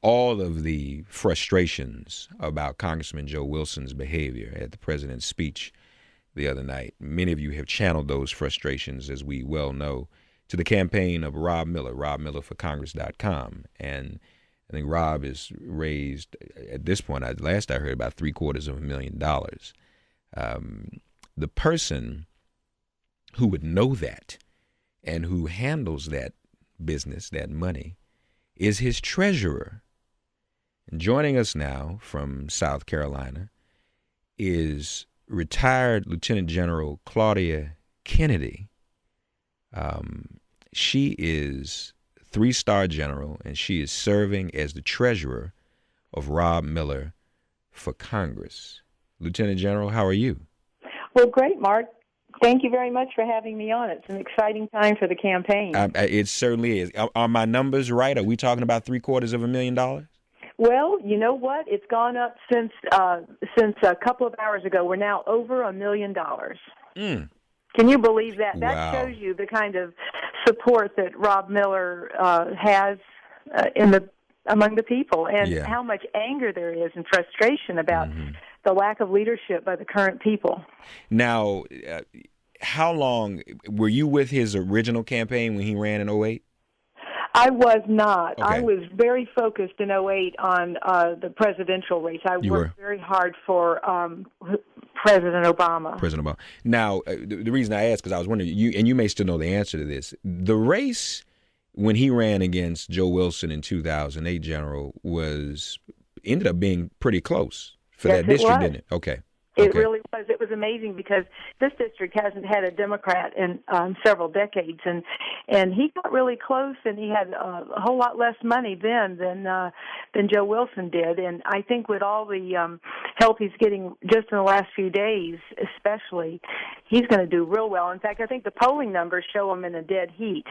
all of the frustrations about Congressman Joe Wilson's behavior at the president's speech the other night. Many of you have channeled those frustrations, as we well know, to the campaign of Rob Miller for Congress.com. And I think Rob has raised, at this point, last I heard, about $750,000. The person who would know that and who handles that business, that money, is his treasurer. And joining us now from South Carolina is retired Lieutenant General Claudia Kennedy. She is 3-star general, and she is serving as the treasurer of Rob Miller for Congress. Lieutenant General, how are you? Well, great, Mark. Thank you very much for having me on. It's an exciting time for the campaign. It certainly is. Are my numbers right? Are we talking about $750,000? Well, you know what? It's gone up since a couple of hours ago. We're now over $1 million. Can you believe that? Wow. That shows you the kind of support that Rob Miller has among the people, and how much anger there is and frustration about the lack of leadership by the current people. Now, how long were you with his original campaign when he ran in 2008? I was not. Okay. I was very focused in 2008 on the presidential race. I worked very hard for President Obama. President Obama. Now, the reason I asked, because I was wondering, you may still know the answer to this. The race when he ran against Joe Wilson in 2008, General, ended up being pretty close for that district, didn't it? Okay. It really was. It was amazing because this district hasn't had a Democrat in several decades, and he got really close, and he had a whole lot less money then than Joe Wilson did. And I think with all the help he's getting just in the last few days, especially, he's going to do real well. In fact, I think the polling numbers show him in a dead heat.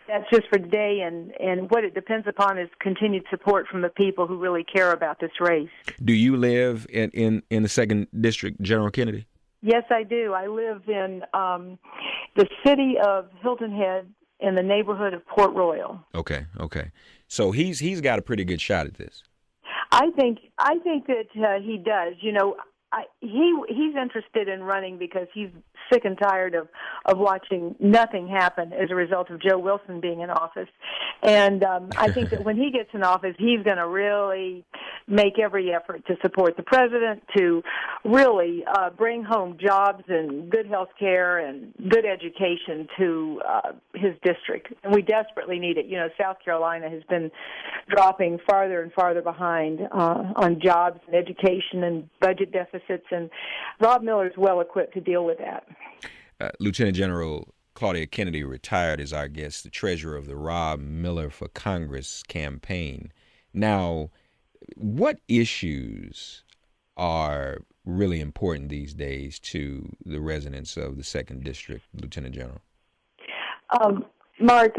That's just for today, and what it depends upon is continued support from the people who really care about this race. Do you live in the 2nd District, General Kennedy? Yes, I do. I live in the city of Hilton Head in the neighborhood of Port Royal. Okay. So he's got a pretty good shot at this. I think that he does. You know, he's interested in running because he's sick and tired of watching nothing happen as a result of Joe Wilson being in office. And I think that when he gets in office, he's going to really make every effort to support the president, to really bring home jobs and good health care and good education to his district. And we desperately need it. You know, South Carolina has been dropping farther and farther behind on jobs and education and budget deficits, and Rob Miller is well equipped to deal with that. Lieutenant General Claudia Kennedy, retired, is our guest, the treasurer of the Rob Miller for Congress campaign. Now, what issues are really important these days to the residents of the 2nd District, Lieutenant General? Mark,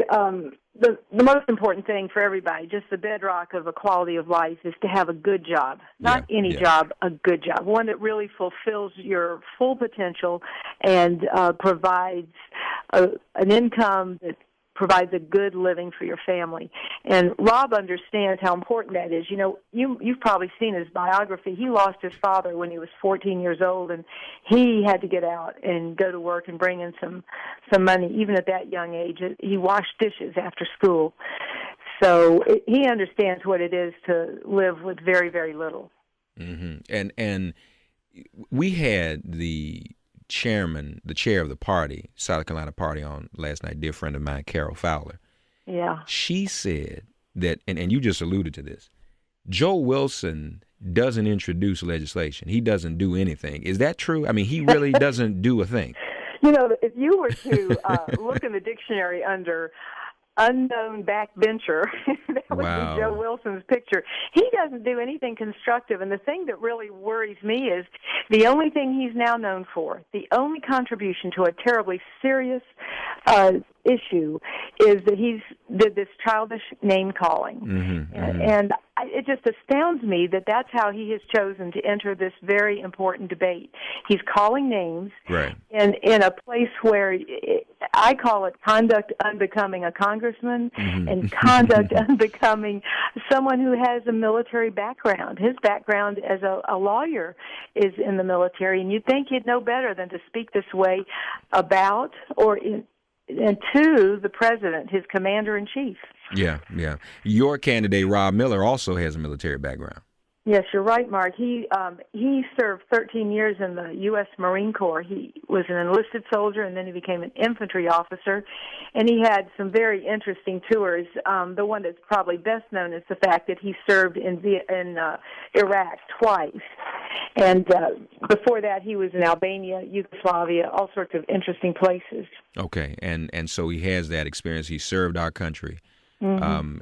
the most important thing for everybody, just the bedrock of a quality of life, is to have a good job. Not any job, a good job. One that really fulfills your full potential and provides an income that provides a good living for your family. And Rob understands how important that is. You know, you've probably seen his biography. He lost his father when he was 14 years old, and he had to get out and go to work and bring in some money, even at that young age. He washed dishes after school. So he understands what it is to live with very, very little. And we had the chair of the party, South Carolina party, on last night, dear friend of mine, Carol Fowler. Yeah. She said that, and you just alluded to this, Joe Wilson doesn't introduce legislation. He doesn't do anything. Is that true? I mean, he really doesn't do a thing. You know, if you were to look in the dictionary under unknown backbencher, that would be Joe Wilson's picture. He doesn't do anything constructive, and the thing that really worries me is the only thing he's now known for, the only contribution to a terribly serious issue, is that he's did this childish name calling. And it just astounds me that that's how he has chosen to enter this very important debate. He's calling names Right. in a place where I call it conduct unbecoming a congressman and conduct unbecoming someone who has a military background. His background as a lawyer is in the military, and you'd think he'd know better than to speak this way about and to the president, his commander-in-chief. Yeah, yeah. Your candidate, Rob Miller, also has a military background. Yes, you're right, Mark. He served 13 years in the U.S. Marine Corps. He was an enlisted soldier, and then he became an infantry officer, and he had some very interesting tours. The one that's probably best known is the fact that he served in Iraq twice, and before that he was in Albania, Yugoslavia, all sorts of interesting places. Okay, and so he has that experience. He served our country.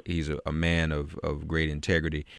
He's a man of great integrity.